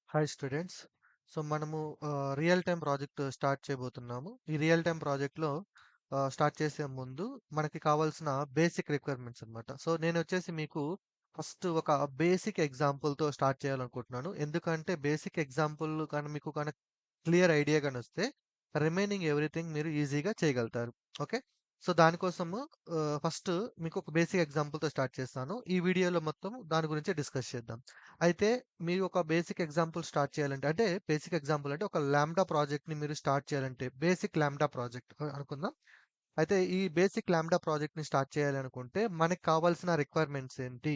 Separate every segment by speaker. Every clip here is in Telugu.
Speaker 1: Hi students. సో, మనము రియల్ టైమ్ ప్రాజెక్ట్ స్టార్ట్ చేయబోతున్నాము. ఈ రియల్ టైమ్ ప్రాజెక్ట్‌లో స్టార్ట్ చేసే ముందు మనకి కావాల్సిన బేసిక్ రిక్వైర్మెంట్స్ అన్నమాట. సో, నేనొచ్చేసి మీకు ఫస్ట్ ఒక బేసిక్ ఎగ్జాంపుల్‌తో స్టార్ట్ చేయాలనుకుంటున్నాను. ఎందుకంటే బేసిక్ ఎగ్జాంపుల్ కానీ మీకు క్లియర్ ఐడియా గానొస్తే రిమైనింగ్ ఎవ్రీథింగ్ మీరు ఈజీగా చేయగలుగుతారు. ఓకే. సో, దానికోసము ఫస్ట్ మీకు ఒక బేసిక్ ఎగ్జాంపుల్‌తో స్టార్ట్ చేస్తాను. ఈ వీడియోలో మొత్తం దాని గురించే డిస్కస్ చేద్దాం. అయితే మీరు ఒక బేసిక్ ఎగ్జాంపుల్ స్టార్ట్ చేయాలంటే, అంటే బేసిక్ ఎగ్జాంపుల్ అంటే ఒక లాంబ్డా ప్రాజెక్ట్‌ని మీరు స్టార్ట్ చేయాలంటే, బేసిక్ లాంబ్డా ప్రాజెక్ట్ అనుకుందాం. అయితే ఈ బేసిక్ లాంబ్డా ప్రాజెక్ట్‌ని స్టార్ట్ చేయాలనుకుంటే, మనకు కావాల్సిన రిక్వైర్మెంట్స్ ఏంటి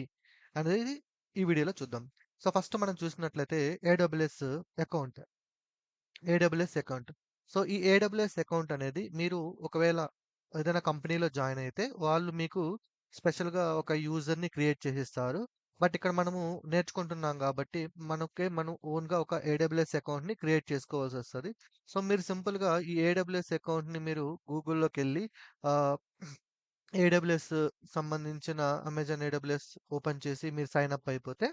Speaker 1: అనేది ఈ వీడియోలో చూద్దాం. సో, ఫస్ట్ మనం చూసినట్లయితే AWS account. AWS account. So, ఈ ఏడబ్ల్యూఎస్ అకౌంట్ అనేది మీరు ఒకవేళ ఏదైనా కంపెనీలో జాయిన్ అయితే, వాళ్ళు మీకు స్పెషల్‌గా ఒక యూజర్‌ని క్రియేట్ చేసిస్తారు. బట్ ఇక్కడ మనము నేర్చుకుంటున్నాం కాబట్టి, మనం ఓన్‌గా ఒక ఏడబ్ల్యూఎస్ అకౌంట్‌ని క్రియేట్ చేసుకోవాల్సొస్తది. సో, మీరు సింపుల్‌గా ఈ ఏడబ్ల్యూఎస్ అకౌంట్‌ని మీరు గూగుల్‌లోకెళ్ళి ఆహ్, ఏడబ్ల్యూఎస్ సంబంధించిన అమెజాన్ ఏడబ్ల్యూఎస్ ఓపెన్ చేసి మీరు సైన్ అప్ అయిపోతే,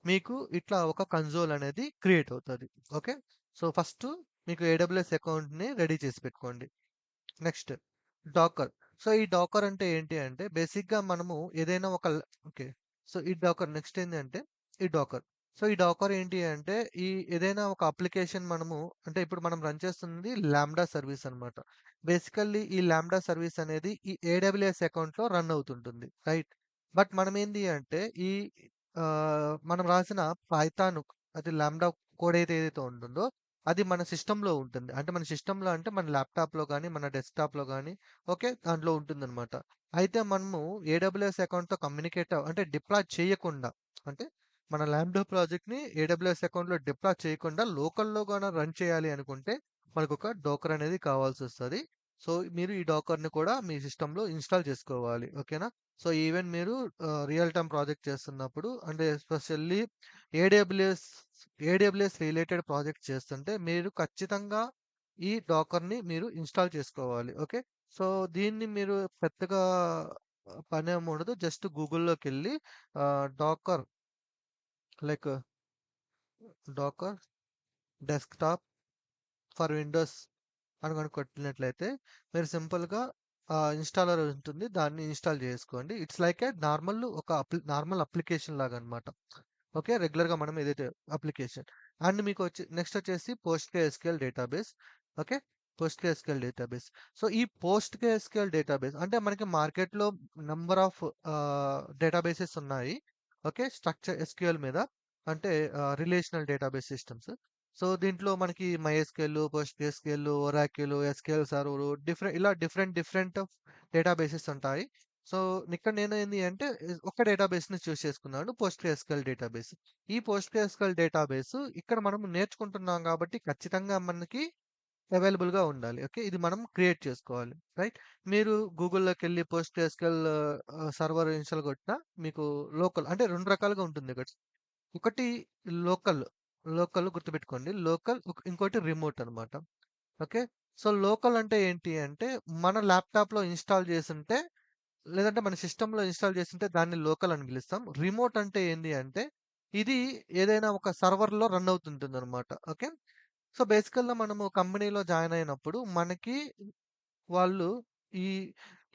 Speaker 1: మీకు ఇట్లా ఒక కన్సోల్ అనేది క్రియేట్ అవుతది. ఓకే. సో, ఫస్టు మీకు ఏడబ్ల్యూఎస్ అకౌంట్‌ని రెడీ చేసి పెట్టుకోండి. Next Docker. సో, ఈ డాకర్ అంటే ఏంటి అంటే బేసిక్‌గా మనము ఏదైనా ఒక ఓకే. సో, ఈ డాకర్ నెక్స్ట్ ఏందంటే ఈ డాకర్. సో, ఈ డాకర్ ఏంటి అంటే ఈ ఏదైనా ఒక అప్లికేషన్ మనము అంటే ఇప్పుడు మనం రన్ చేస్తుంది లాంబ్డా సర్వీస్ అన్నమాట. బేసికల్లీ ఈ లాంబ్డా సర్వీస్ అనేది ఈ ఏడబ్ల్యూఎస్ అకౌంట్‌లో రన్ అవుతుంటుంది. రైట్. బట్ మనం ఏంది అంటే ఈ మనం రాసిన పైథాన్ అది లాంబ్డా కోడ్ ఏదైతే ఉంటుందో అది మన సిస్టమ్‌లో ఉంటుంది. అంటే మన సిస్టమ్‌లో అంటే మన ల్యాప్‌టాప్‌లో గాని, మన డెస్క్‌టాప్‌లో గాని ఓకే. దాంట్లో ఉంటుందనమాట. అయితే మనము ఏడబ్ల్యూఎస్ అకౌంట్‌తో అంటే డిప్లాయ్ చేయకుండా అంటే మన ల్యాంబ్డా ప్రాజెక్ట్‌ని ఏడబ్ల్యూఎస్ అకౌంట్‌లో డిప్లాయ్ చేయకుండా లోకల్‌లో గాన రన్ చేయాలి అనుకుంటే మనకొక డోకర్ అనేది కావాల్సొస్తది. సో, మీరు ఈ డోకర్‌ని కూడా మీ సిస్టమ్‌లో ఇన్‌స్టాల్ చేసుకోవాలి. ఓకేనా? సో, ఈవెన్ మీరు రియల్ టైమ్ ప్రాజెక్ట్ చేస్తున్నప్పుడు అంటే especially AWS AWS related project చేస్తుంటే మీరు ఖచ్చితంగా ఈ డాకర్‌ని మీరు ఇన్‌స్టాల్ చేసుకోవాలి. ఓకే. సో, దీన్ని మీరు పెద్దగా పనేముండదు. జస్ట్ గూగుల్‌లోకెళ్ళి Docker like Docker desktop for Windows అని గనుక కొట్టినట్లయితే మీరు సింపుల్‌గా ఇన్‌స్టాలర్ ఉంటుంది. దాన్ని ఇన్‌స్టాల్ చేసుకోండి. It's like a normal application లాగనమాట. ఓకే. రెగ్యులర్‌గా మనం ఏదైతే అప్లికేషన్. అండ్ నెక్స్ట్ వచ్చేసి PostgreSQL database. Okay. PostgreSQL database. So, ఈ పోస్ట్‌గ్రేఎస్‌క్యూఎల్ డేటాబేస్ అంటే మనకి మార్కెట్‌లో నంబర్ ఆఫ్ డేటాబేసెస్ ఉన్నాయి. ఓకే. స్ట్రక్చర్ ఎస్‌క్యూఎల్ మీద అంటే రిలేషనల్ డేటాబేస్ సిస్టమ్స్. సో, దీంట్లో మనకి MySQL, PostgreSQL, Oracle, SQL server different different databases ఉంటాయి. సో, ఇక్కడ నేను ఏంది అంటే ఒక డేటాబేస్‌ని చూజ్ చేసుకున్నాను. PostgreSQL database. ఈ పోస్ట్‌గ్రేఎస్‌క్యూఎల్ డేటాబేస్ ఇక్కడ మనం నేర్చుకుంటున్నాం కాబట్టి ఖచ్చితంగా మనకి అవైలబుల్‌గా ఉండాలి. ఓకే. ఇది మనం క్రియేట్ చేసుకోవాలి. రైట్. మీరు గూగుల్‌లోకెళ్ళి పోస్ట్‌గ్రేఎస్‌క్యూఎల్ సర్వర్ ఇన్‌స్టాల్ కొట్టినా మీకు అంటే 2 రకాలుగా ఉంటుంది ఇక్కడ. ఒకటి లోకల్, లోకల్ గుర్తుపెట్టుకోండి. లోకల్ ఇంకోటి రిమోట్ అన్నమాట. ఓకే. సో, లోకల్ అంటే ఏంటి అంటే మన ల్యాప్‌టాప్‌లో ఇన్‌స్టాల్ చేసుంటే లేదంటే మన సిస్టమ్‌లో ఇన్‌స్టాల్ చేసుంటే దాన్ని లోకల్ అని పిలుస్తాం. రిమోట్ అంటే ఏంది అంటే, ఇది ఏదైనా ఒక సర్వర్‌లో రన్ అవుతుంటుందనమాట. ఓకే. సో, బేసికల్‌గా మనము కంపెనీలో జాయిన్ అయినప్పుడు మనకి వాళ్ళు ఈ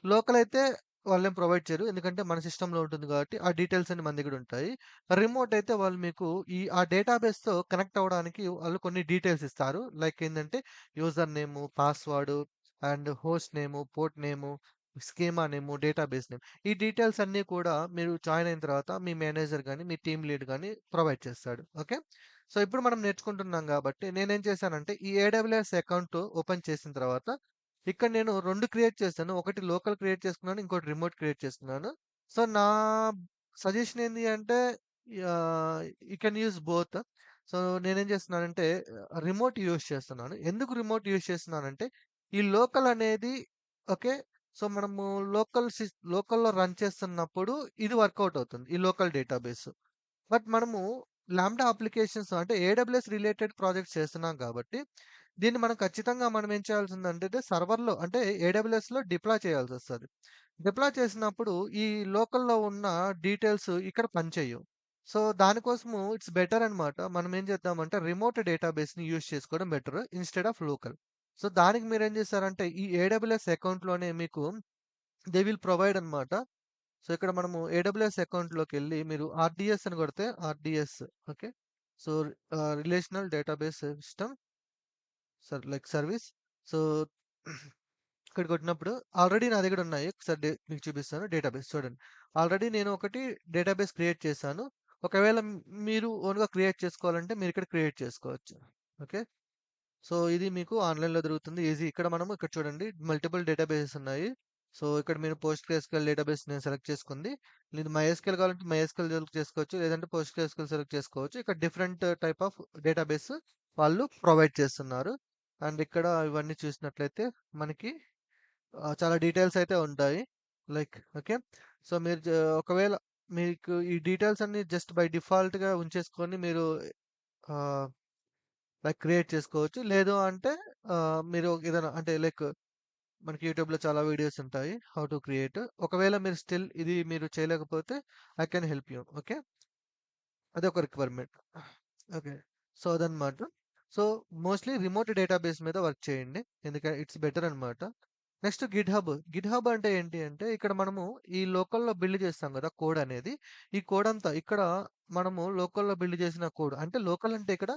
Speaker 1: లోకల్ అయితే వాళ్ళేం ప్రొవైడ్ చేయరు. ఎందుకంటే మన సిస్టమ్‌లో ఉంటుంది కాబట్టి ఆ డీటెయిల్స్ అన్ని మన దగ్గర ఉంటాయి. రిమోట్ అయితే వాళ్ళు మీకు ఆ డేటాబేస్‌తో కనెక్ట్ అవ్వడానికి వాళ్ళు కొన్ని డీటెయిల్స్ ఇస్తారు. లైక్ ఏందంటే user name, password and host name, port name, schema name, database name. ఈ డీటెయిల్స్ అన్నీ కూడా మీరు జాయిన్ అయిన తర్వాత మీ మేనేజర్ గాని, మీ టీమ్ లీడ్ గాని ప్రొవైడ్ చేస్తాడు. ఓకే. సో, ఇప్పుడు మనం నేర్చుకుంటున్నాం కాబట్టి నేనేం చేశానంటే ఈ ఏడబ్ల్యూఎస్ అకౌంట్ ఓపెన్ చేసిన తర్వాత ఇక్కడ నేను 2 క్రియేట్ చేశాను. ఒకటి లోకల్ క్రియేట్ చేసుకున్నాను. ఇంకోటి రిమోట్ క్రియేట్ చేసుకున్నాను. సో, నా సజెషన్ ఏంది అంటే you can use both. So, నేనేం చేస్తున్నానంటే రిమోట్ యూజ్ చేస్తున్నాను. ఎందుకు రిమోట్ యూజ్ చేస్తున్నానంటే ఈ లోకల్ అనేది ఓకే. సో, మనము లోకల్‌లో రన్ చేస్తున్నప్పుడు ఇది వర్కౌట్ అవుతుంది. ఈ లోకల్ డేటాబేస్. బట్ మనము లాంబ్డా అప్లికేషన్స్ అంటే ఏడబ్ల్యూఎస్ రిలేటెడ్ ప్రాజెక్ట్స్ చేస్తున్నాం కాబట్టి, దీన్ని మనం ఖచ్చితంగా ఏం చేయాల్సిందంటే సర్వర్‌లో అంటే ఏడబ్ల్యూఎస్‌లో డిప్లాయ్ చేయాల్సొస్తది. డిప్లాయ్ చేసినప్పుడు ఈ లోకల్‌లో ఉన్న డీటెయిల్స్ ఇక్కడ పనిచేయవు. సో, దానికోసము ఇట్స్ బెటర్ అనమాట. మనం ఏం చేద్దామంటే రిమోట్ డేటాబేస్‌ని యూజ్ చేసుకోవడం better instead of local. So, దానికి మీరేం చేశారంటే ఈ ఏడబ్ల్యూఎస్ అకౌంట్‌లోనే మీకు దే విల్ ప్రొవైడ్ అనమాట. సో, ఇక్కడ మనము ఏడబ్ల్యూఎస్ అకౌంట్‌లోకెళ్ళి మీరు ఆర్‌డిఎస్ అని కొడితే RDS okay. So, relational database system like service. So, ఇక్కడ కొట్టినప్పుడు ఆల్రెడీ నా దగ్గర ఉన్నాయి. ఒకసారి మీకు చూపిస్తాను డేటాబేస్ చూడండి. ఆల్రెడీ నేను ఒకటి డేటాబేస్ క్రియేట్ చేశాను. ఒకవేళ మీరు ఓన్‌గా క్రియేట్ చేసుకోవాలంటే మీరు ఇక్కడ క్రియేట్ చేసుకోవచ్చు. ఓకే. సో, ఇది మీకు ఆన్‌లైన్‌లో దొరుకుతుంది. ఈజీ. ఇక్కడ చూడండి మల్టిపుల్ డేటాబేసెస్ ఉన్నాయి. సో, ఇక్కడ మీరు పోస్ట్‌గ్రెస్‌క్యూఎల్ డేటాబేస్ నేను సెలెక్ట్ చేసుకుంది. లేదు మైఎస్‌క్యూఎల్ కావాలంటే మైఎస్‌క్యూఎల్ సెలెక్ట్ చేసుకోవచ్చు. లేదంటే పోస్ట్‌గ్రెస్‌క్యూఎల్ సెలెక్ట్ చేసుకోవచ్చు. ఇక్కడ డిఫరెంట్ టైప్ ఆఫ్ డేటాబేస్ వాళ్ళు ప్రొవైడ్ చేస్తున్నారు. అండ్ ఇక్కడ ఇవన్నీ చూసినట్లయితే మనకి చాలా డీటెయిల్స్ అయితే ఉంటాయి. Like okay. సో, మీరు ఒకవేళ మీకు ఈ డీటెయిల్స్ అన్నీ జస్ట్ బై డిఫాల్ట్‌గా ఉంచేసుకొని మీరు ఆహ్, లైక్ క్రియేట్ చేసుకోవచ్చు. లేదు అంటే మీరు ఏదైనా అంటే లైక్ మనకి యూట్యూబ్‌లో చాలా వీడియోస్ ఉంటాయి. How to create. ఒకవేళ మీరు స్టిల్ ఇది మీరు చేయలేకపోతే I can help you. Okay. అదొక రిక్వైర్మెంట్. ఓకే. సో, అదనమాట. సో, మోస్ట్‌లీ రిమోట్ డేటాబేస్ మీద వర్క్ చేయండి. ఇట్స్ బెటర్ అనమాట. Next GitHub. గిట్‌హబ్ అంటే ఏంటి అంటే, ఇక్కడ మనము ఈ లోకల్‌లో బిల్డ్ చేస్తాం గదా! కోడ్ అనేది. ఈ కోడ్ అంతా ఇక్కడ మనము లోకల్‌లో బిల్డ్ చేసిన కోడ్ అంటే లోకల్ అంటే ఇక్కడ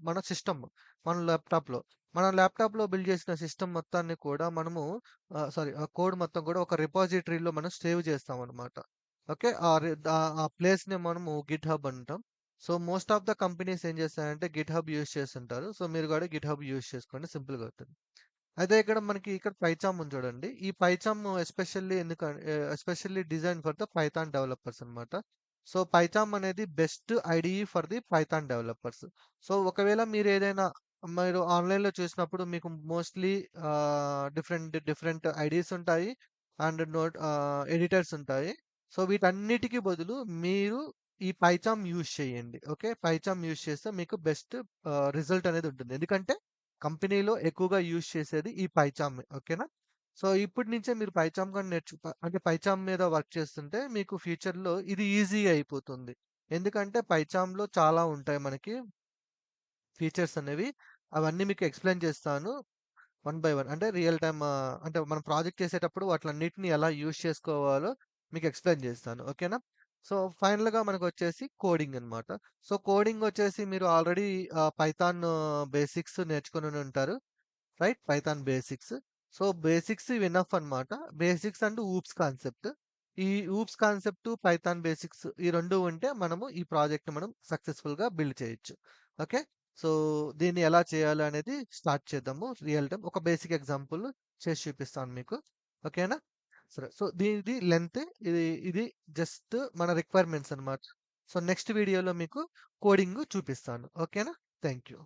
Speaker 1: మన సిస్టమ్. మన ల్యాప్‌టాప్‌లో. మన ల్యాప్‌టాప్‌లో బిల్డ్ చేసిన సిస్టమ్ మొత్తాన్ని కూడా మనము ఆ కోడ్ మొత్తం కూడా ఒక రిపాజిటరీలో మనం సేవ్ చేస్తామనమాట. ఓకే. ఆ ప్లేస్‌ని మనము గిట్‌హబ్ అంటాం. So, most of the companies ఏం చేస్తాయంటే గిట్‌హబ్ యూజ్ చేస్తుంటారు. సో, మీరు కూడా గిట్‌హబ్ యూజ్ చేసుకోండి సింపుల్‌గా అవుతది. అయితే ఇక్కడ పైథాన్ ఉంది చూడండి. ఈ Python especially design for the Python developers అన్నమాట. సో, పైథాన్ అనేది best IDE for the Python developers. So, ఒకవేళ మీరు ఆన్‌లైన్‌లో చూసినప్పుడు మీకు మోస్ట్‌లీ డిఫరెంట్ డిఫరెంట్ ఐడీస్ ఉంటాయి. అండ్ ఎడిటర్స్ ఉంటాయి. సో, వీటన్నిటికి బదులు మీరు ఈ పైథాన్ యూజ్ చేయండి. ఓకే. పైథాన్ యూజ్ చేస్తే మీకు బెస్ట్ రిజల్ట్ అనేది ఉంటుంది. ఎందుకంటే కంపెనీలో ఎక్కువగా యూజ్ చేసేది ఈ పైచామ్ ఓకేనా? సో, ఇప్పటి నుంచే మీరు పైచామ్ గాని అంటే పైచామ్ మీద వర్క్ చేస్తుంటే మీకు ఫ్యూచర్‌లో ఇది ఈజీ అయిపోతుంది. ఎందుకంటే పైచామ్‌లో చాలా ఉంటాయి మనకి ఫీచర్స్ అనేవి. అవన్నీ మీకు ఎక్స్‌ప్లెయిన్ చేస్తాను. One by one. అంటే రియల్ టైమ్ అంటే మనం ప్రాజెక్ట్ చేసేటప్పుడు వాటిలన్నిటిని ఎలా యూజ్ చేసుకోవాలో మీకు ఎక్స్‌ప్లెయిన్ చేస్తాను. ఓకేనా? సో, ఫైనల్‌గా మనకొచ్చేసి కోడింగ్ అన్నమాట. సో, కోడింగ్ వచ్చేసి మీరు ఆల్రెడీ పైథాన్ బేసిక్స్ నేర్చుకొనుండి ఉంటారు. Right? Python basics. So, basics ఇవి ఎనఫ్ అన్నమాట. Basics and oops concept. ఈ ఊప్స్ కాన్సెప్ట్, పైథాన్ బేసిక్స్ ఈ 2 ఉంటే మనము ఈ ప్రాజెక్ట్‌ని మనం సక్సెస్‌ఫుల్‌గా బిల్డ్ చేయొచ్చు. ఓకే. సో, దీన్ని ఎలా చేయాలి అనేది స్టార్ట్ చేద్దాము. రియల్ టైమ్ ఒక బేసిక్ ఎగ్జాంపుల్ చేసి చూపిస్తాను మీకు. ఓకేనా? సరే. సో, దీనిది లెంత్ ఇది జస్ట్ మన రిక్వైర్మెంట్స్ అన్నమాట. సో, నెక్స్ట్ వీడియోలో మీకు కోడింగ్ చూపిస్తాను. ఓకేనా? Thank you.